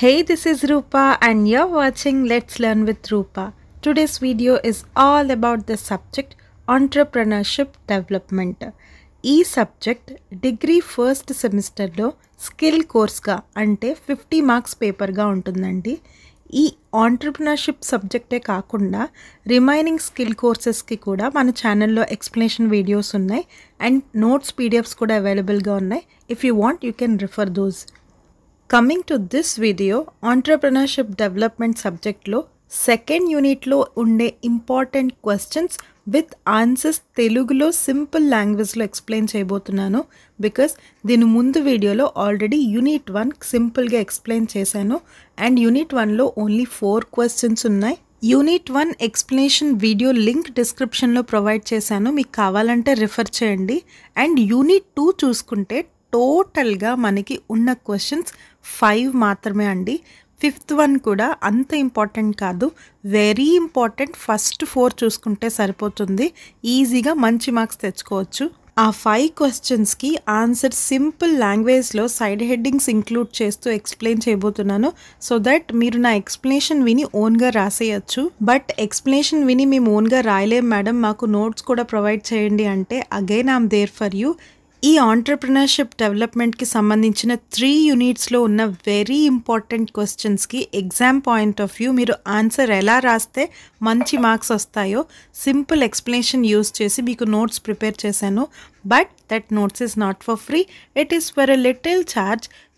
Hey, this is Rupa and you're watching Let's Learn with Rupa. Today's video is all about the subject entrepreneurship development. ఈ subject degree first సెమిస్టర్లో skill కోర్స్గా అంటే 50 marks పేపర్గా ఉంటుందండి. ఈ entrepreneurship సబ్జెక్టే కాకుండా remaining skill కోర్సెస్కి కూడా మన ఛానల్లో explanation videos ఉన్నాయి అండ్ నోట్స్ పీడిఎఫ్స్ కూడా అవైలబుల్గా ఉన్నాయి. If you want you can refer those. Coming to this video entrepreneurship development సబ్జెక్ట్లో సెకండ్ యూనిట్లో ఉండే ఇంపార్టెంట్ క్వశ్చన్స్ విత్ ఆన్సర్స్ తెలుగులో సింపుల్ లాంగ్వేజ్లో ఎక్స్ప్లెయిన్ చేయబోతున్నాను. బికాస్ దీని ముందు వీడియోలో ఆల్రెడీ యూనిట్ 1 సింపుల్గా ఎక్స్ప్లెయిన్ చేశాను అండ్ యూనిట్ 1లో ఓన్లీ 4 క్వశ్చన్స్ ఉన్నాయి. యూనిట్ 1 ఎక్స్ప్లెనేషన్ వీడియో లింక్ డిస్క్రిప్షన్లో ప్రొవైడ్ చేశాను, మీకు కావాలంటే రిఫర్ చేయండి. అండ్ యూనిట్ 2 చూసుకుంటే టోటల్గా మనకి ఉన్న క్వశ్చన్స్ 5 మాత్రమే అండి. 5th వన్ కూడా అంత ఇంపార్టెంట్ కాదు, వెరీ ఇంపార్టెంట్. ఫస్ట్ 4 చూసుకుంటే సరిపోతుంది, ఈజీగా మంచి మార్క్స్ తెచ్చుకోవచ్చు. ఆ 5 క్వశ్చన్స్కి ఆన్సర్ సింపుల్ లాంగ్వేజ్లో సైడ్ హెడ్డింగ్స్ ఇంక్లూడ్ చేస్తూ ఎక్స్ప్లెయిన్ చేయబోతున్నాను, సో దట్ మీరు నా ఎక్స్ప్లెనేషన్ విని ఓన్గా రాసేయచ్చు. బట్ ఎక్స్ప్లెనేషన్ విని మేము ఓన్గా రాయలేం మేడం, మాకు నోట్స్ కూడా ప్రొవైడ్ చేయండి అంటే again I'm there for you. ఈ ఆంటర్ప్రినర్షిప్ డెవలప్మెంట్కి సంబంధించిన 3 యూనిట్స్లో ఉన్న వెరీ ఇంపార్టెంట్ క్వశ్చన్స్కి ఎగ్జామ్ పాయింట్ ఆఫ్ వ్యూ మీరు ఆన్సర్ ఎలా రాస్తే మంచి మార్క్స్ వస్తాయో సింపుల్ ఎక్స్ప్లెనేషన్ యూస్ చేసి మీకు నోట్స్ ప్రిపేర్ చేశాను. But that notes is not for free, it is for a little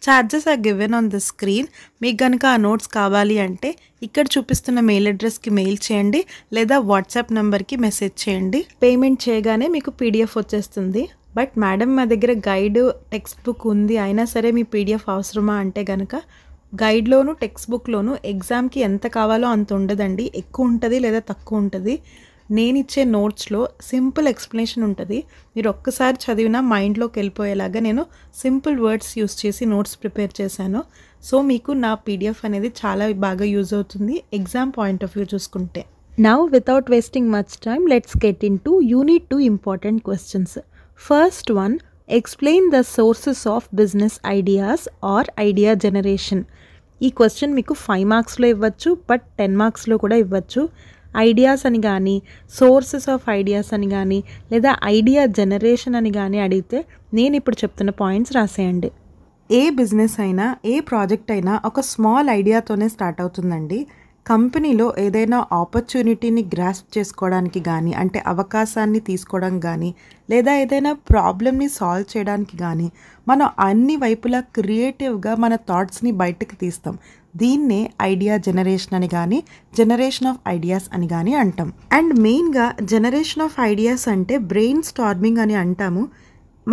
charges are given on the screen. మీకు కనుక ఆ నోట్స్ కావాలి అంటే ఇక్కడ చూపిస్తున్న మెయిల్ అడ్రస్కి మెయిల్ చేయండి లేదా వాట్సాప్ నెంబర్కి మెసేజ్ చేయండి. పేమెంట్ చేయగానే మీకు పీడిఎఫ్ వచ్చేస్తుంది. బట్ మేడం మా దగ్గర గైడ్ టెక్స్ట్ బుక్ ఉంది, అయినా సరే మీ పీడిఎఫ్ అవసరమా అంటే కనుక గైడ్లోను టెక్స్ట్ బుక్లోను ఎగ్జామ్కి ఎంత కావాలో అంత ఉండదండి, ఎక్కువ ఉంటుంది లేదా తక్కువ ఉంటుంది. నేను ఇచ్చే నోట్స్లో సింపుల్ ఎక్స్ప్లెనేషన్ ఉంటుంది, మీరు ఒక్కసారి చదివినా మైండ్లోకి వెళ్ళిపోయేలాగా నేను సింపుల్ వర్డ్స్ యూస్ చేసి నోట్స్ ప్రిపేర్ చేశాను. సో మీకు నా పీడిఎఫ్ అనేది చాలా బాగా యూజ్ అవుతుంది ఎగ్జామ్ పాయింట్ ఆఫ్ వ్యూ చూసుకుంటే. Now without wasting much time let's get in to unit 2 important questions. First one, explain the sources of business ideas or idea generation. ఈ question మీకు 5 మార్క్స్లో ఇవ్వచ్చు, బట్ 10 మార్క్స్లో కూడా ఇవ్వచ్చు. ఐడియాస్ అని కానీ sources of ideas అని కానీ లేదా ఐడియా జనరేషన్ అని కానీ అడిగితే నేను ఇప్పుడు చెప్తున్న పాయింట్స్ రాసేయండి. ఏ బిజినెస్ అయినా ఏ ప్రాజెక్ట్ అయినా ఒక స్మాల్ ఐడియాతోనే స్టార్ట్ అవుతుందండి. కంపెనీలో ఏదైనా ఆపర్చునిటీని గ్రాస్ప్ చేసుకోవడానికి కానీ అంటే అవకాశాన్ని తీసుకోవడం కానీ లేదా ఏదైనా ప్రాబ్లమ్ని సాల్వ్ చేయడానికి కానీ మనం అన్ని వైపులా క్రియేటివ్గా మన థాట్స్ని బయటకు తీస్తాం. దీన్నే ఐడియా జనరేషన్ అని కానీ జనరేషన్ ఆఫ్ ఐడియాస్ అని కానీ అంటాం. అండ్ మెయిన్గా జనరేషన్ ఆఫ్ ఐడియాస్ అంటే బ్రెయిన్ స్టార్మింగ్ అని అంటాము.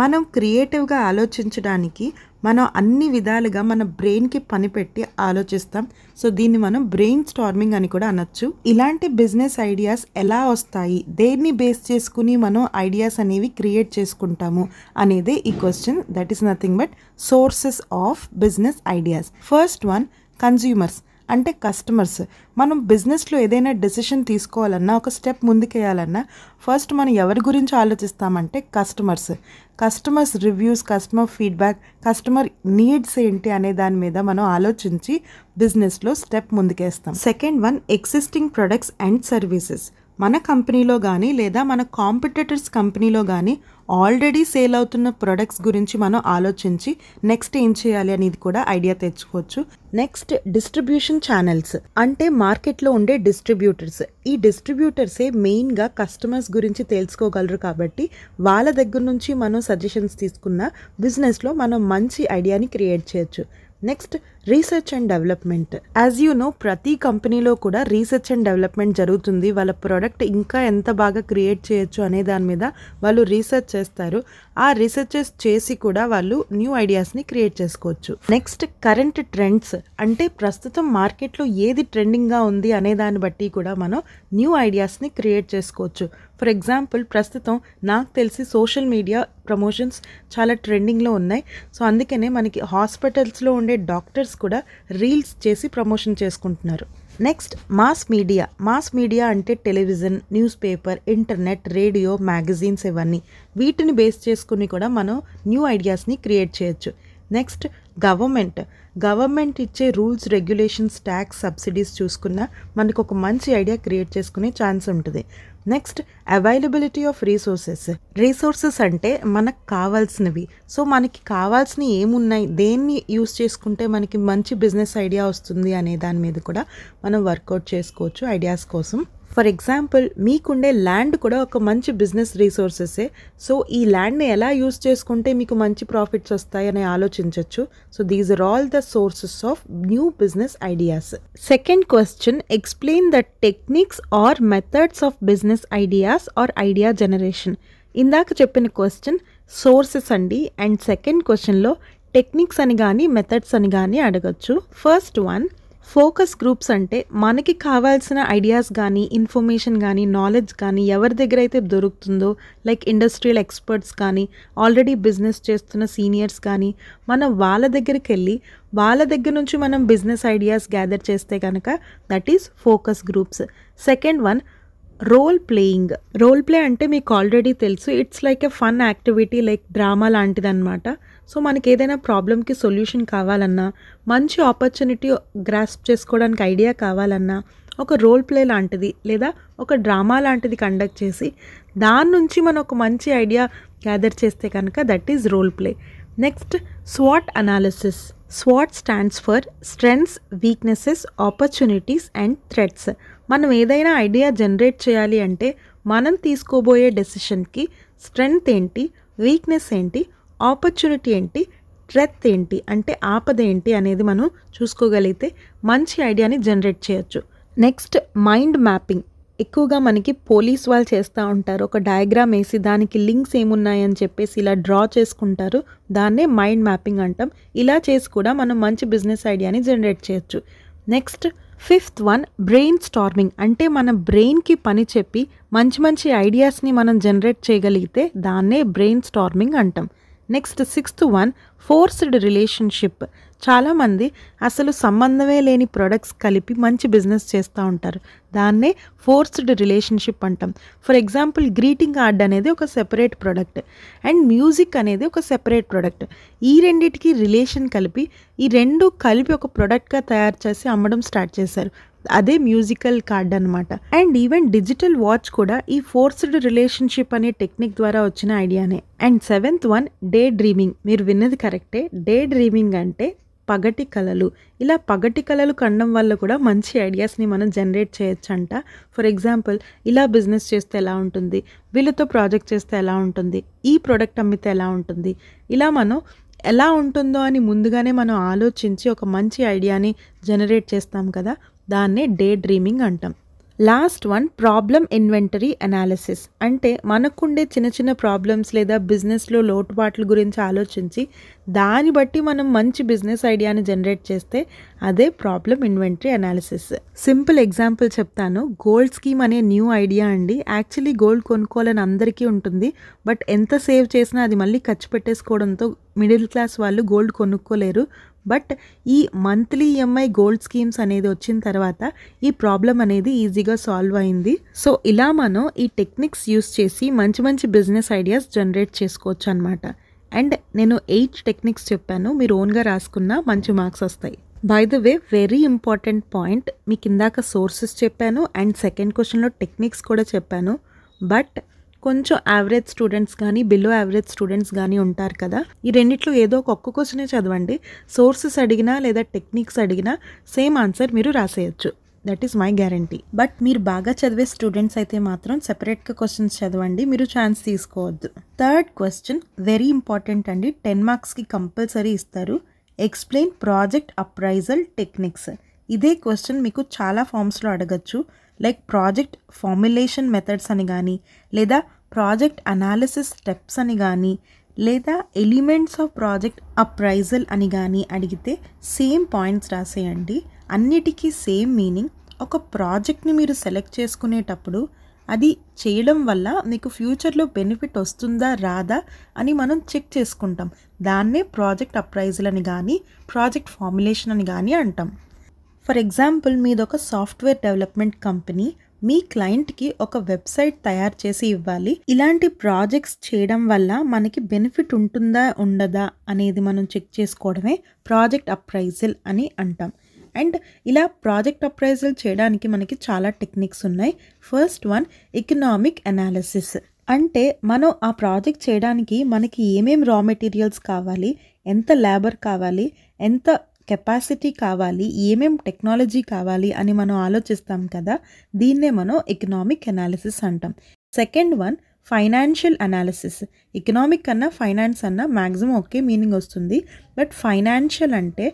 మనం క్రియేటివ్గా ఆలోచించడానికి మనం అన్ని విధాలుగా మన బ్రెయిన్కి పని పెట్టి ఆలోచిస్తాం. సో దీన్ని మనం బ్రెయిన్ స్టార్మింగ్ అని కూడా అనొచ్చు. ఇలాంటి బిజినెస్ ఐడియాస్ ఎలా వస్తాయి, దేన్ని బేస్ చేసుకుని మనం ఐడియాస్ అనేవి క్రియేట్ చేసుకుంటాము అనేదే ఈ question. That is nothing but sources of business ideas. First one, consumers అంటే కస్టమర్స్. మనం బిజినెస్లో ఏదైనా డెసిషన్ తీసుకోవాలన్నా ఒక స్టెప్ ముందుకేయాలన్నా ఫస్ట్ మనం ఎవరి గురించి ఆలోచిస్తామంటే customers reviews, customer feedback, customer needs ఏంటి అనే దాని మీద మనం ఆలోచించి బిజినెస్లో స్టెప్ ముందుకేస్తాం. Second one, existing products and services. మన కంపెనీలో కానీ లేదా మన కాంపిటీటర్స్ కంపెనీలో కానీ ఆల్రెడీ సేల్ అవుతున్న ప్రొడక్ట్స్ గురించి మనం ఆలోచించి నెక్స్ట్ ఏం చేయాలి అనేది కూడా ఐడియా తెచ్చుకోవచ్చు. నెక్స్ట్, డిస్ట్రిబ్యూషన్ ఛానల్స్ అంటే మార్కెట్లో ఉండే డిస్ట్రిబ్యూటర్స్. ఈ డిస్ట్రిబ్యూటర్సే మెయిన్గా కస్టమర్స్ గురించి తెలుసుకోగలరు కాబట్టి వాళ్ళ దగ్గర నుంచి మనం సజెషన్స్ తీసుకున్న బిజినెస్లో మనం మంచి ఐడియాని క్రియేట్ చేయొచ్చు. Next, research and development. As you know ప్రతి కంపెనీలో కూడా రీసెర్చ్ అండ్ డెవలప్మెంట్ జరుగుతుంది. వాళ్ళ ప్రోడక్ట్ ఇంకా ఎంత బాగా క్రియేట్ చేయొచ్చు అనే దాని మీద వాళ్ళు రీసెర్చ్ చేస్తారు. ఆ రీసెర్చెస్ చేసి కూడా వాళ్ళు న్యూ ఐడియాస్ని క్రియేట్ చేసుకోవచ్చు. నెక్స్ట్, కరెంట్ ట్రెండ్స్ అంటే ప్రస్తుతం మార్కెట్లో ఏది ట్రెండింగ్గా ఉంది అనే దాన్ని బట్టి కూడా మనం న్యూ ఐడియాస్ని క్రియేట్ చేసుకోవచ్చు. ఫర్ ఎగ్జాంపుల్ ప్రస్తుతం నాకు తెలిసి సోషల్ మీడియా ప్రమోషన్స్ చాలా ట్రెండింగ్లో ఉన్నాయి. సో అందుకనే మనకి హాస్పిటల్స్లో ఉండే డాక్టర్స్ కూడా రీల్స్ చేసి ప్రమోషన్ చేసుకుంటున్నారు. నెక్స్ట్, మాస్ మీడియా అంటే television, news paper, internet, radio, magazines ఇవన్నీ. వీటిని బేస్ చేసుకుని కూడా మనం న్యూ ఐడియాస్ని క్రియేట్ చేయొచ్చు. నెక్స్ట్ గవర్నమెంట్ ఇచ్చే రూల్స్, రెగ్యులేషన్స్, ట్యాక్స్, సబ్సిడీస్ చూసుకున్నా మనకు ఒక మంచి ఐడియా క్రియేట్ చేసుకునే ఛాన్స్ ఉంటుంది. నెక్స్ట్ అవైలబిలిటీ ఆఫ్ రీసోర్సెస్ అంటే మనకు కావాల్సినవి. సో మనకి కావాల్సినవి ఏమున్నాయి, దేన్ని యూస్ చేసుకుంటే మనకి మంచి బిజినెస్ ఐడియా వస్తుంది అనే దాని మీద కూడా మనం వర్కౌట్ చేసుకోవచ్చు ఐడియాస్ కోసం. ఫర్ ఎగ్జాంపుల్ మీకుండే ల్యాండ్ కూడా ఒక మంచి బిజినెస్ రీసోర్సెసే. సో ఈ ల్యాండ్ని ఎలా యూస్ చేసుకుంటే మీకు మంచి ప్రాఫిట్స్ వస్తాయని ఆలోచించవచ్చు. So these are all the sources of new business ideas. Second question, explain the techniques or methods of business ideas or idea generation. ఇందాక చెప్పిన క్వశ్చన్ సోర్సెస్ అండి, అండ్ సెకండ్ క్వశ్చన్లో టెక్నిక్స్ అని కానీ మెథడ్స్ అని కానీ అడగచ్చు. ఫస్ట్ వన్, ఫోకస్ గ్రూప్స్ అంటే మనకి కావాల్సిన ఐడియాస్ కానీ, ఇన్ఫర్మేషన్ కానీ, నాలెడ్జ్ కానీ ఎవరి దగ్గర అయితే దొరుకుతుందో, లైక్ ఇండస్ట్రియల్ ఎక్స్పర్ట్స్ కానీ, ఆల్రెడీ బిజినెస్ చేస్తున్న సీనియర్స్ కానీ, మనం వాళ్ళ దగ్గరికి వెళ్ళి వాళ్ళ దగ్గర నుంచి మనం బిజినెస్ ఐడియాస్ గ్యాదర్ చేస్తే కనుక that is focus groups. Second one, role play అంటే మీకు ఆల్రెడీ తెలుసు, it's like a fun activity, like drama లాంటిది అనమాట. సో మనకి ఏదైనా ప్రాబ్లమ్కి సొల్యూషన్ కావాలన్నా, మంచి ఆపర్చునిటీ గ్రాస్ప్ చేసుకోవడానికి ఐడియా కావాలన్నా ఒక రోల్ ప్లే లాంటిది లేదా ఒక డ్రామా లాంటిది కండక్ట్ చేసి దాని నుంచి మనం ఒక మంచి ఐడియా గ్యాదర్ చేస్తే కనుక that is role play. Next స్వాట్ అనాలిసిస్. స్వాట్ stands for strengths, weaknesses, opportunities and threats. మనం ఏదైనా ఐడియా జనరేట్ చేయాలి అంటే మనం తీసుకోబోయే డెసిషన్కి స్ట్రెంగ్త్ ఏంటి, వీక్నెస్ ఏంటి, ఆపర్చునిటీ ఏంటి, థ్రెట్ ఏంటి అంటే ఆపద ఏంటి అనేది మనం చూసుకోగలిగితే మంచి ఐడియాని జనరేట్ చేయొచ్చు. Next mind mapping. ఎక్కువగా మనకి పోలీస్ వాళ్ళు చేస్తూ ఉంటారు, ఒక డయాగ్రామ్ వేసి దానికి లింక్స్ ఏమున్నాయని చెప్పేసి ఇలా డ్రా చేసుకుంటారు, దాన్నే మైండ్ మ్యాపింగ్ అంటాం. ఇలా చేసి కూడా మనం మంచి బిజినెస్ ఐడియాని జనరేట్ చేయొచ్చు. Next fifth one, brain storming అంటే మన బ్రెయిన్కి పని చెప్పి మంచి మంచి ఐడియాస్ని మనం జనరేట్ చేయగలిగితే దాన్నే బ్రెయిన్ స్టార్మింగ్ అంటాం. Next sixth one, forced relationship. చాలామంది అసలు సంబంధమే లేని ప్రొడక్ట్స్ కలిపి మంచి బిజినెస్ చేస్తూ ఉంటారు, దాన్నే ఫోర్స్డ్ రిలేషన్షిప్ అంటాం. ఫర్ ఎగ్జాంపుల్ గ్రీటింగ్ కార్డ్ అనేది ఒక సెపరేట్ ప్రొడక్ట్ అండ్ మ్యూజిక్ అనేది ఒక సెపరేట్ ప్రొడక్ట్. ఈ రెండిటికి రిలేషన్ కలిపి ఈ రెండు కలిపి ఒక ప్రొడక్ట్గా తయారు చేసి అమ్మడం స్టార్ట్ చేశారు, అదే మ్యూజికల్ కార్డ్ అనమాట. అండ్ ఈవెన్ డిజిటల్ వాచ్ కూడా ఈ ఫోర్స్డ్ రిలేషన్షిప్ అనే టెక్నిక్ ద్వారా వచ్చిన ఐడియానే. And seventh one, day dreaming. మీరు విన్నది కరెక్టే, డే డ్రీమింగ్ అంటే పగటి కళలు. ఇలా పగటి కళలు కనడం వల్ల కూడా మంచి ఐడియాస్ని మనం జనరేట్ చేయొచ్చు అంట. ఫర్ ఎగ్జాంపుల్ ఇలా బిజినెస్ చేస్తే ఎలా ఉంటుంది, వీళ్ళతో ప్రాజెక్ట్ చేస్తే ఎలా ఉంటుంది, ఈ ప్రోడక్ట్ అమ్మితే ఎలా ఉంటుంది, ఇలా మనం ఎలా ఉంటుందో అని ముందుగానే మనం ఆలోచించి ఒక మంచి ఐడియాని జనరేట్ చేస్తాం కదా, దాన్నే డే డ్రీమింగ్ అంటాం. Last one, problem inventory analysis అంటే మనకుండే చిన్న చిన్న ప్రాబ్లమ్స్ లేదా బిజినెస్లో లోటుపాట్ల గురించి ఆలోచించి దాన్ని బట్టి మనం మంచి బిజినెస్ ఐడియాని జనరేట్ చేస్తే అదే problem inventory analysis. Simple example చెప్తాను. గోల్డ్ స్కీమ్ అనే న్యూ ఐడియా అండి. యాక్చువల్లీ గోల్డ్ కొనుక్కోవాలని అందరికీ ఉంటుంది, బట్ ఎంత సేవ్ చేసినా అది మళ్ళీ ఖర్చు పెట్టేసుకోవడంతో మిడిల్ క్లాస్ వాళ్ళు గోల్డ్ కొనుక్కోలేరు. బట్ ఈ మంత్లీ ఈఎంఐ గోల్డ్ స్కీమ్స్ అనేది వచ్చిన తర్వాత ఈ ప్రాబ్లం అనేది ఈజీగా సాల్వ్ అయింది. సో ఇలా మనం ఈ టెక్నిక్స్ యూస్ చేసి మంచి మంచి బిజినెస్ ఐడియాస్ జనరేట్ చేసుకోవచ్చు అనమాట. అండ్ నేను 8 టెక్నిక్స్ చెప్పాను, మీరు ఓన్గా రాసుకున్న మంచి మార్క్స్ వస్తాయి. By the way, very important point, మీకు ఇందాక సోర్సెస్ చెప్పాను అండ్ సెకండ్ క్వశ్చన్లో టెక్నిక్స్ కూడా చెప్పాను. బట్ కొంచెం యావరేజ్ స్టూడెంట్స్ కానీ బిలో యావరేజ్ స్టూడెంట్స్ కానీ ఉంటారు కదా, ఈ రెండిట్లో ఏదో ఒక్క క్వశ్చనే చదవండి. సోర్సెస్ అడిగినా లేదా టెక్నిక్స్ అడిగినా సేమ్ ఆన్సర్ మీరు రాసేయచ్చు, that is my guarantee. But మీరు బాగా చదివే స్టూడెంట్స్ అయితే మాత్రం సెపరేట్గా క్వశ్చన్స్ చదవండి, మీరు ఛాన్స్ తీసుకోవద్దు. థర్డ్ క్వశ్చన్ వెరీ ఇంపార్టెంట్ అండి, 10 మార్క్స్కి కంపల్సరీ ఇస్తారు. Explain project appraisal techniques. ఇదే క్వశ్చన్ మీకు చాలా ఫామ్స్లో అడగచ్చు, లైక్ ప్రాజెక్ట్ ఫార్ములేషన్ మెథడ్స్ అని కానీ, లేదా ప్రాజెక్ట్ అనాలిసిస్ స్టెప్స్ అని కానీ, లేదా ఎలిమెంట్స్ ఆఫ్ ప్రాజెక్ట్ అప్రైజల్ అని కానీ అడిగితే సేమ్ పాయింట్స్ రాసేయండి. అన్నిటికీ సేమ్ మీనింగ్. ఒక ప్రాజెక్ట్ని మీరు సెలెక్ట్ చేసుకునేటప్పుడు అది చేయడం వల్ల మీకు ఫ్యూచర్లో బెనిఫిట్ వస్తుందా రాదా అని మనం చెక్ చేసుకుంటాం, దాన్నే ప్రాజెక్ట్ అప్రైజల్ అని కానీ ప్రాజెక్ట్ ఫార్ములేషన్ అని కానీ అంటాం. ఫర్ ఎగ్జాంపుల్ మీదొక సాఫ్ట్వేర్ డెవలప్మెంట్ కంపెనీ, మీ క్లయింట్కి ఒక వెబ్సైట్ తయారు చేసి ఇవ్వాలి. ఇలాంటి ప్రాజెక్ట్స్ చేయడం వల్ల మనకి బెనిఫిట్ ఉంటుందా ఉండదా అనేది మనం చెక్ చేసుకోవడమే ప్రాజెక్ట్ అప్రైజల్ అని అంటాం. అండ్ ఇలా ప్రాజెక్ట్ అప్రైజల్ చేయడానికి మనకి చాలా టెక్నిక్స్ ఉన్నాయి. First one economic analysis. అంటే మనం ఆ ప్రాజెక్ట్ చేయడానికి మనకి ఏమేం రా మెటీరియల్స్ కావాలి, ఎంత లేబర్ కావాలి, ఎంత కెపాసిటీ కావాలి, ఏమేం టెక్నాలజీ కావాలి అని మనం ఆలోచిస్తాం కదా, దీన్నే మనం ఎకనామిక్ అనాలిసిస్ అంటాం. Second one financial analysis. Economic కన్నా ఫైనాన్స్ అన్న మ్యాక్సిమం ఒకే మీనింగ్ వస్తుంది. బట్ ఫైనాన్షియల్ అంటే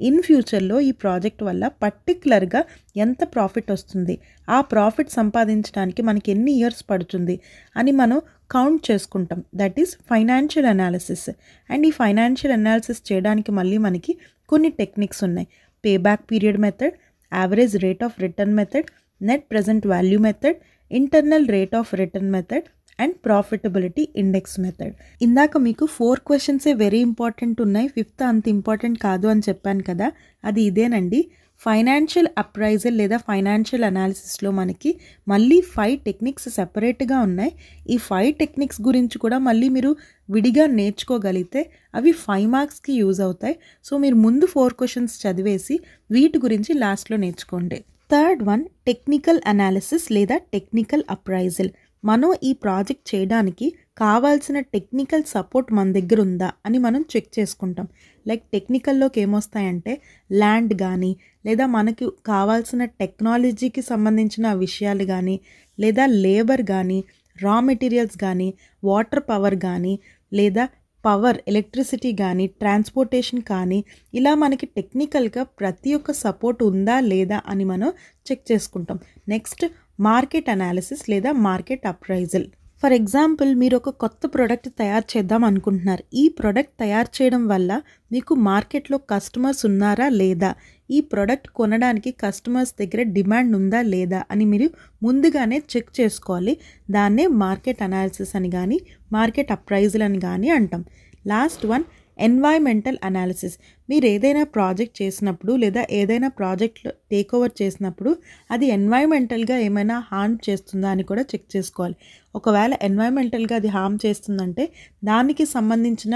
ఇన్ ఫ్యూచర్లో ఈ ప్రాజెక్ట్ వల్ల పర్టికులర్గా ఎంత ప్రాఫిట్ వస్తుంది, ఆ ప్రాఫిట్ సంపాదించడానికి మనకి ఎన్ని ఇయర్స్ పడుతుంది అని మనం కౌంట్ చేసుకుంటాం. That is financial analysis. And ఈ ఫైనాన్షియల్ అనాలిసిస్ చేయడానికి మళ్ళీ మనకి కొన్ని టెక్నిక్స్ ఉన్నాయి. Payback period method, average rate of return method, net present value method, internal rate of return method and profitability index method. ఇందాక మీకు 4 క్వశ్చన్సే వెరీ ఇంపార్టెంట్ ఉన్నాయి, 5th అంత ఇంపార్టెంట్ కాదు అని చెప్పాను కదా, అది ఇదేనండి. ఫైనాన్షియల్ అప్రైజల్ లేదా ఫైనాన్షియల్ అనాలిసిస్లో మనకి మళ్ళీ 5 టెక్నిక్స్ సెపరేట్గా ఉన్నాయి. ఈ 5 టెక్నిక్స్ గురించి కూడా మళ్ళీ మీరు విడిగా నేర్చుకోగలిగితే అవి 5 మార్క్స్కి యూజ్ అవుతాయి. సో మీరు ముందు 4 క్వశ్చన్స్ చదివేసి వీటి గురించి లాస్ట్లో నేర్చుకోండి. థర్డ్ వన్ టెక్నికల్ అనాలిసిస్ లేదా టెక్నికల్ అప్రైజల్. మనం ఈ ప్రాజెక్ట్ చేయడానికి కావాల్సిన టెక్నికల్ సపోర్ట్ మన దగ్గర ఉందా అని మనం చెక్ చేసుకుంటాం. లైక్ టెక్నికల్లోకి ఏమొస్తాయంటే ల్యాండ్ కానీ, లేదా మనకు కావాల్సిన టెక్నాలజీకి సంబంధించిన విషయాలు కానీ, లేదా లేబర్ కానీ, రా మెటీరియల్స్ కానీ, వాటర్ పవర్ కానీ, లేదా పవర్ ఎలక్ట్రిసిటీ కానీ, ట్రాన్స్పోర్టేషన్ కానీ, ఇలా మనకి టెక్నికల్గా ప్రతి ఒక్క సపోర్ట్ ఉందా లేదా అని మనం చెక్ చేసుకుంటాం. నెక్స్ట్ మార్కెట్ అనాలిసిస్ లేదా మార్కెట్ అప్రైజల్. ఫర్ ఎగ్జాంపుల్ మీరు ఒక కొత్త ప్రోడక్ట్ తయారు చేద్దాం అనుకుంటున్నారు. ఈ ప్రోడక్ట్ తయారు చేయడం వల్ల మీకు మార్కెట్లో కస్టమర్స్ ఉన్నారా లేదా, ఈ ప్రోడక్ట్ కొనడానికి కస్టమర్స్ దగ్గర డిమాండ్ ఉందా లేదా అని మీరు ముందుగానే చెక్ చేసుకోవాలి. దాన్నే మార్కెట్ అనాలిసిస్ అని కానీ మార్కెట్ అప్రైజల్ అని కానీ అంటాం. Last one environmental analysis. మీరు ఏదైనా ప్రాజెక్ట్ చేసినప్పుడు లేదా ఏదైనా ప్రాజెక్ట్లో టేక్ ఓవర్ చేసినప్పుడు అది ఎన్వైరన్మెంటల్గా ఏమైనా హార్మ్ చేస్తుందా అని కూడా చెక్ చేసుకోవాలి. ఒకవేళ ఎన్వైరన్మెంటల్గా అది హార్మ్ చేస్తుందంటే దానికి సంబంధించిన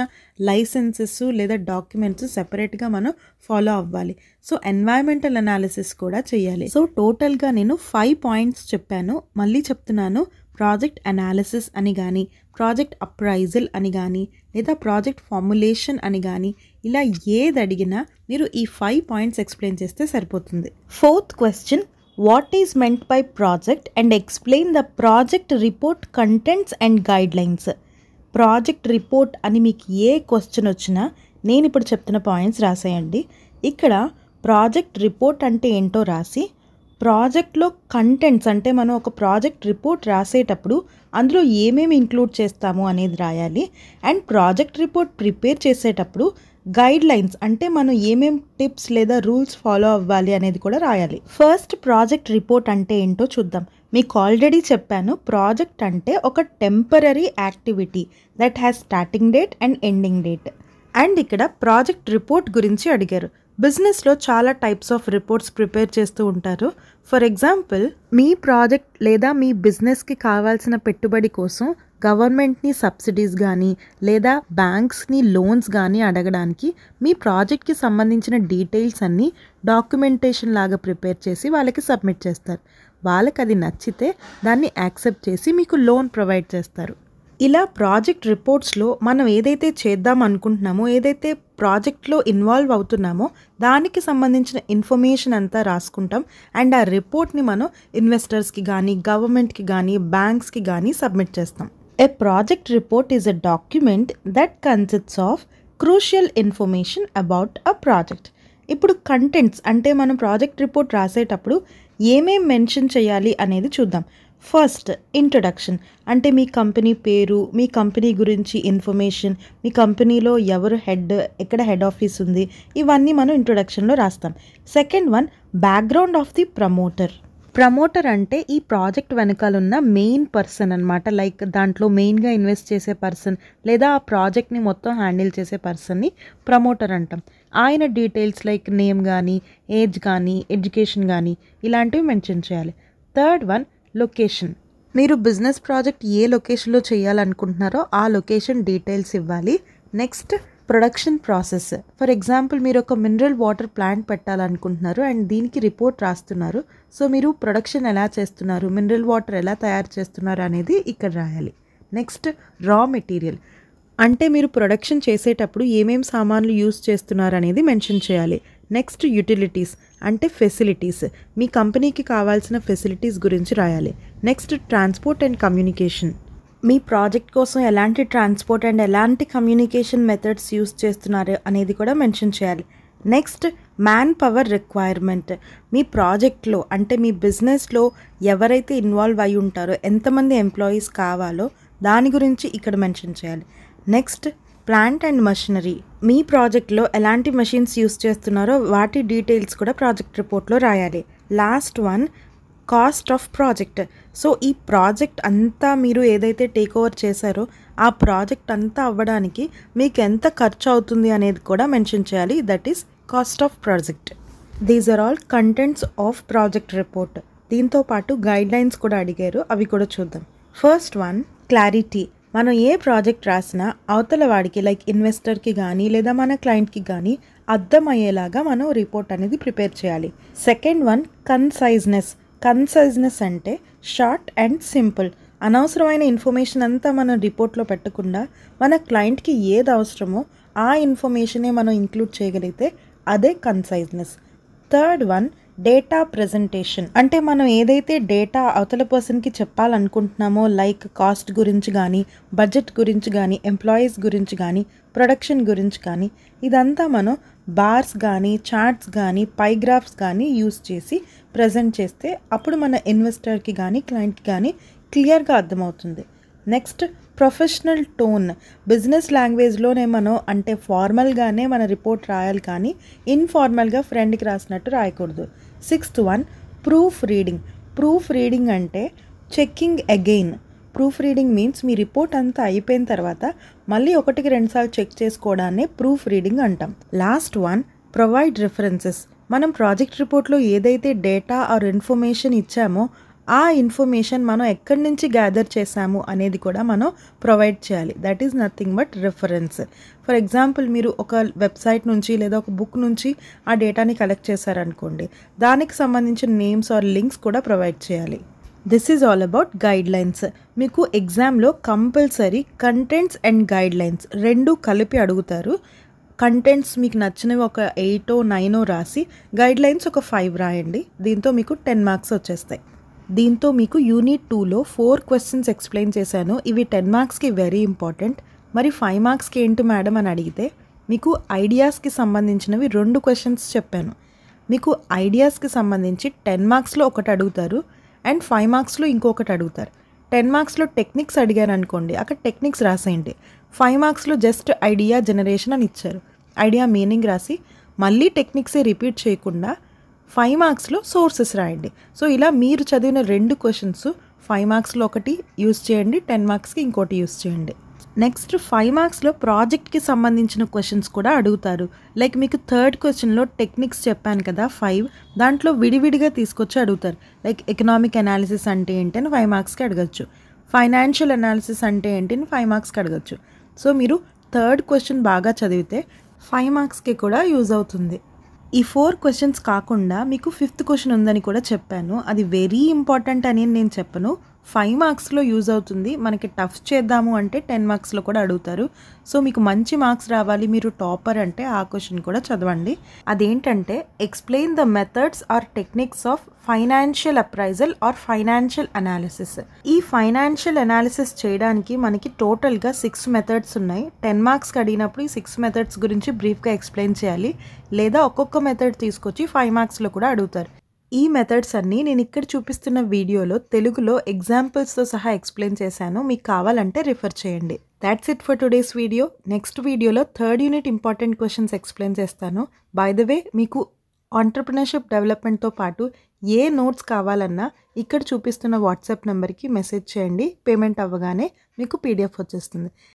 లైసెన్సెస్ లేదా డాక్యుమెంట్స్ సెపరేట్గా మనం ఫాలో అవ్వాలి. సో ఎన్వైరన్మెంటల్ అనాలిసిస్ కూడా చేయాలి. సో టోటల్గా నేను 5 పాయింట్స్ చెప్పాను. మళ్ళీ చెప్తున్నాను, ప్రాజెక్ట్ అనాలిసిస్ అని కానీ, ప్రాజెక్ట్ అప్రైజల్ అని కానీ, లేదా ప్రాజెక్ట్ ఫార్ములేషన్ అని కానీ, ఇలా ఏది అడిగినా మీరు ఈ 5 పాయింట్స్ ఎక్స్ప్లెయిన్ చేస్తే సరిపోతుంది. 4th question, what is meant by project and explain the project report contents and guidelines. Project report అని మీకు ఏ క్వశ్చన్ వచ్చినా నేను ఇప్పుడు చెప్తున్న పాయింట్స్ రాసేయండి. ఇక్కడ ప్రాజెక్ట్ రిపోర్ట్ అంటే ఏంటో రాసి, ప్రాజెక్ట్లో కంటెంట్స్ అంటే మనం ఒక ప్రాజెక్ట్ రిపోర్ట్ రాసేటప్పుడు అందులో ఏమేమి ఇంక్లూడ్ చేస్తాము అనేది రాయాలి. అండ్ ప్రాజెక్ట్ రిపోర్ట్ ప్రిపేర్ చేసేటప్పుడు గైడ్ లైన్స్ అంటే మనం ఏమేం టిప్స్ లేదా రూల్స్ ఫాలో అవ్వాలి అనేది కూడా రాయాలి. ఫస్ట్ ప్రాజెక్ట్ రిపోర్ట్ అంటే ఏంటో చూద్దాం. మీకు ఆల్రెడీ చెప్పాను, ప్రాజెక్ట్ అంటే ఒక temporary activity that has starting date and ending date. And ఇక్కడ ప్రాజెక్ట్ రిపోర్ట్ గురించి అడిగారు. బిజినెస్లో చాలా టైప్స్ ఆఫ్ రిపోర్ట్స్ ప్రిపేర్ చేస్తూ ఉంటారు. ఫర్ ఎగ్జాంపుల్, మీ ప్రాజెక్ట్ లేదా మీ బిజినెస్కి కావాల్సిన పెట్టుబడి కోసం గవర్నమెంట్ని సబ్సిడీస్ కానీ లేదా బ్యాంక్స్ని లోన్స్ కానీ అడగడానికి మీ ప్రాజెక్ట్కి సంబంధించిన డీటెయిల్స్ అన్నీ డాక్యుమెంటేషన్ లాగా ప్రిపేర్ చేసి వాళ్ళకి సబ్మిట్ చేస్తారు. వాళ్ళకి అది నచ్చితే దాన్ని యాక్సెప్ట్ చేసి మీకు లోన్ ప్రొవైడ్ చేస్తారు. ఇలా ప్రాజెక్ట్ రిపోర్ట్స్లో మనం ఏదైతే చేద్దాం అనుకుంటున్నామో, ఏదైతే ప్రాజెక్ట్లో ఇన్వాల్వ్ అవుతున్నామో దానికి సంబంధించిన ఇన్ఫర్మేషన్ అంతా రాసుకుంటాం. అండ్ ఆ రిపోర్ట్ని మనం ఇన్వెస్టర్స్కి కానీ, గవర్నమెంట్కి కానీ, బ్యాంక్స్కి కానీ సబ్మిట్ చేస్తాం. A project report is a document that consists of crucial information about a project. ఇప్పుడు కంటెంట్స్ అంటే మనం ప్రాజెక్ట్ రిపోర్ట్ రాసేటప్పుడు ఏమేం మెన్షన్ చేయాలి అనేది చూద్దాం. ఫస్ట్ ఇంట్రొడక్షన్ అంటే మీ కంపెనీ పేరు, మీ కంపెనీ గురించి ఇన్ఫర్మేషన్, మీ కంపెనీలో ఎవరు హెడ్, ఎక్కడ హెడ్ ఆఫీస్ ఉంది, ఇవన్నీ మనం ఇంట్రొడక్షన్లో రాస్తాం. Second one background of the promoter. Promoter అంటే ఈ ప్రాజెక్ట్ వెనకాల ఉన్న మెయిన్ పర్సన్ అనమాట. లైక్ దాంట్లో మెయిన్గా ఇన్వెస్ట్ చేసే పర్సన్ లేదా ఆ ప్రాజెక్ట్ని మొత్తం హ్యాండిల్ చేసే పర్సన్ని ప్రమోటర్ అంటాం. ఆయన డీటెయిల్స్ లైక్ నేమ్ కానీ, ఏజ్ కానీ, ఎడ్యుకేషన్ కానీ ఇలాంటివి మెన్షన్ చేయాలి. Third one location. మీరు బిజినెస్ ప్రాజెక్ట్ ఏ లొకేషన్లో చేయాలనుకుంటున్నారో ఆ లొకేషన్ డీటెయిల్స్ ఇవ్వాలి. Next production process. For example మీరు ఒక మినరల్ వాటర్ ప్లాంట్ పెట్టాలనుకుంటున్నారు అండ్ దీనికి రిపోర్ట్ రాస్తున్నారు. సో మీరు ప్రొడక్షన్ ఎలా చేస్తున్నారు, మినరల్ వాటర్ ఎలా తయారు చేస్తున్నారు అనేది ఇక్కడ రాయాలి. నెక్స్ట్ రా మెటీరియల్, అంటే మీరు ప్రొడక్షన్ చేసేటప్పుడు ఏమేమి సామాన్లు యూస్ చేస్తున్నారు అనేది మెన్షన్ చేయాలి. నెక్స్ట్ యూటిలిటీస్, అంటే ఫెసిలిటీస్, మీ కంపెనీకి కావాల్సిన ఫెసిలిటీస్ గురించి రాయాలి. Next transport and communication, me project కోసం ఎలాంటి ట్రాన్స్పోర్ట్ అండ్ ఎలాంటి కమ్యూనికేషన్ మెథడ్స్ యూస్ చేస్తున్నారు అనేది కూడా మెన్షన్ చేయాలి. నెక్స్ట్ మ్యాన్ పవర్ రిక్వైర్మెంట్, మీ ప్రాజెక్ట్లో అంటే మీ బిజినెస్లో ఎవరైతే ఇన్వాల్వ్ అయి ఉంటారో ఎంతమంది ఎంప్లాయీస్ కావాలో దాని గురించి ఇక్కడ మెన్షన్ చేయాలి. నెక్స్ట్ ప్లాంట్ అండ్ మషినరీ, మీ ప్రాజెక్ట్లో ఎలాంటి మెషిన్స్ యూస్ చేస్తున్నారో వాటి డీటెయిల్స్ కూడా ప్రాజెక్ట్ రిపోర్ట్లో రాయాలి. Last one cost of project. So ఈ ప్రాజెక్ట్ అంతా మీరు ఏదైతే టేక్ ఓవర్ చేశారో ఆ ప్రాజెక్ట్ అంతా అవ్వడానికి మీకు ఎంత ఖర్చు అవుతుంది అనేది కూడా మెన్షన్ చేయాలి. That is cost of project. These are all contents of project report. దీంతో పాటు గైడ్ లైన్స్ కూడా అడిగారు, అవి కూడా చూద్దాం. First one clarity. మనం ఏ ప్రాజెక్ట్ రాసినా అవతల వాడికి లైక్ ఇన్వెస్టర్కి కానీ లేదా మన క్లయింట్కి కానీ అర్థమయ్యేలాగా మనం రిపోర్ట్ అనేది ప్రిపేర్ చేయాలి. Second one conciseness. కన్సైజ్నెస్ అంటే షార్ట్ అండ్ సింపుల్. అనవసరమైన ఇన్ఫర్మేషన్ అంతా మనం రిపోర్ట్లో పెట్టకుండా మన క్లయింట్కి ఏది అవసరమో ఆ ఇన్ఫర్మేషనే మనం ఇంక్లూడ్ చేయగలిగితే అదే conciseness. Third one data presentation, అంటే మనం ఏదైతే డేటా అవతల పర్సన్కి చెప్పాలనుకుంటున్నామో లైక్ కాస్ట్ గురించి కానీ, బడ్జెట్ గురించి కానీ, ఎంప్లాయీస్ గురించి కానీ, ప్రొడక్షన్ గురించి కానీ, ఇదంతా మనం బార్స్ కానీ, చార్ట్స్ కానీ, పైగ్రాఫ్స్ కానీ యూస్ చేసి ప్రజెంట్ చేస్తే అప్పుడు మన ఇన్వెస్టర్కి కానీ క్లయింట్కి కానీ క్లియర్గా అర్థమవుతుంది. Next professional tone. బిజినెస్ లాంగ్వేజ్లోనే మనం అంటే ఫార్మల్గానే మన రిపోర్ట్ రాయాలి కానీ ఇన్ఫార్మల్గా ఫ్రెండ్కి రాసినట్టు రాయకూడదు. Sixth one proof reading. Proof reading అంటే checking again. Proof reading means మీ రిపోర్ట్ అంతా అయిపోయిన తర్వాత మళ్ళీ 1-2 సార్లు చెక్ చేసుకోవడాన్ని ప్రూఫ్ రీడింగ్ అంటాం. Last one provide references. మనం ప్రాజెక్ట్ రిపోర్ట్లో ఏదైతే డేటా ఆర్ ఇన్ఫర్మేషన్ ఇచ్చామో ఆ ఇన్ఫర్మేషన్ మనం ఎక్కడి నుంచి గ్యాదర్ చేసాము అనేది కూడా మనం ప్రొవైడ్ చేయాలి. That is nothing but reference. For example మీరు ఒక వెబ్సైట్ నుంచి లేదా ఒక బుక్ నుంచి ఆ డేటాని కలెక్ట్ చేశారనుకోండి, దానికి సంబంధించిన నేమ్స్ ఆర్ లింక్స్ కూడా ప్రొవైడ్ చేయాలి. This is all about guide lines. మీకు ఎగ్జామ్లో compulsory contents and guide lines రెండు కలిపి అడుగుతారు. కంటెంట్స్ మీకు నచ్చినవి ఒక 8-9 రాసి గైడ్ లైన్స్ ఒక 5 రాయండి. దీంతో మీకు 10 మార్క్స్ వచ్చేస్తాయి. దీంతో మీకు యూనిట్ 2లో 4 క్వశ్చన్స్ ఎక్స్ప్లెయిన్ చేశాను. ఇవి 10 మార్క్స్కి వెరీ ఇంపార్టెంట్. మరి 5 మార్క్స్కి ఏంటి మేడం అని అడిగితే మీకు ఐడియాస్కి సంబంధించినవి 2 క్వశ్చన్స్ చెప్పాను. మీకు ఐడియాస్కి సంబంధించి 10 మార్క్స్లో ఒకటి అడుగుతారు అండ్ 5 మార్క్స్లో ఇంకొకటి అడుగుతారు. 10 మార్క్స్లో టెక్నిక్స్ అడిగారు అనుకోండి, అక్కడ టెక్నిక్స్ రాసేయండి. 5 మార్క్స్లో జస్ట్ ఐడియా జనరేషన్ అని ఇచ్చారు, ఐడియా మీనింగ్ రాసి మళ్ళీ టెక్నిక్సే రిపీట్ చేయకుండా 5 మార్క్స్లో సోర్సెస్ రాయండి. సో ఇలా మీరు చదివిన 2 క్వశ్చన్స్ 5 మార్క్స్లో ఒకటి యూస్ చేయండి, 10 మార్క్స్కి ఇంకోటి యూస్ చేయండి. నెక్స్ట్ 5 మార్క్స్లో ప్రాజెక్ట్కి సంబంధించిన క్వశ్చన్స్ కూడా అడుగుతారు. లైక్ మీకు థర్డ్ క్వశ్చన్లో టెక్నిక్స్ చెప్పాను కదా 5, దాంట్లో విడివిడిగా తీసుకొచ్చి అడుగుతారు. లైక్ ఎకనామిక్ అనాలిసిస్ అంటే ఏంటి అని 5 మార్క్స్కి అడగచ్చు, ఫైనాన్షియల్ అనాలిసిస్ అంటే ఏంటి అని 5 మార్క్స్కి అడగచ్చు. సో మీరు థర్డ్ క్వశ్చన్ బాగా చదివితే 5 మార్క్స్కి కూడా యూజ్ అవుతుంది. ఈ 4 క్వశ్చన్స్ కాకుండా మీకు 5th క్వశ్చన్ ఉందని కూడా చెప్పాను. అది వెరీ ఇంపార్టెంట్ అని నేను చెప్పను, 5 మార్క్స్లో యూజ్ అవుతుంది. మనకి టఫ్ చేద్దాము అంటే 10 మార్క్స్లో కూడా అడుగుతారు. సో మీకు మంచి మార్క్స్ రావాలి, మీరు టాపర్ అంటే ఆ క్వశ్చన్ కూడా చదవండి. అదేంటంటే explain the methods or techniques of financial appraisal or financial analysis. ఈ ఫైనాన్షియల్ అనాలిసిస్ చేయడానికి మనకి టోటల్గా 6 మెథడ్స్ ఉన్నాయి. 10 మార్క్స్కి అడిగినప్పుడు ఈ 6 మెథడ్స్ గురించి బ్రీఫ్గా ఎక్స్ప్లెయిన్ చేయాలి, లేదా ఒక్కొక్క మెథడ్ తీసుకొచ్చి 5 మార్క్స్లో కూడా అడుగుతారు. ఈ మెథడ్స్ అన్నీ నేను ఇక్కడ చూపిస్తున్న వీడియోలో తెలుగులో ఎగ్జాంపుల్స్తో సహా ఎక్స్ప్లెయిన్ చేశాను. మీకు కావాలంటే రిఫర్ చేయండి. That's it for today's video. Next వీడియోలో 3rd unit important questions explain చేస్తాను. బై ద వే మీకు ఆంటర్‌ప్రెన్యూర్‌షిప్ డెవలప్‌మెంట్‌తో పాటు ఏ నోట్స్ కావాలన్నా ఇక్కడ చూపిస్తున్న వాట్సాప్ నెంబర్కి మెసేజ్ చేయండి. పేమెంట్ అవ్వగానే మీకు పీడిఎఫ్ వచ్చేస్తుంది.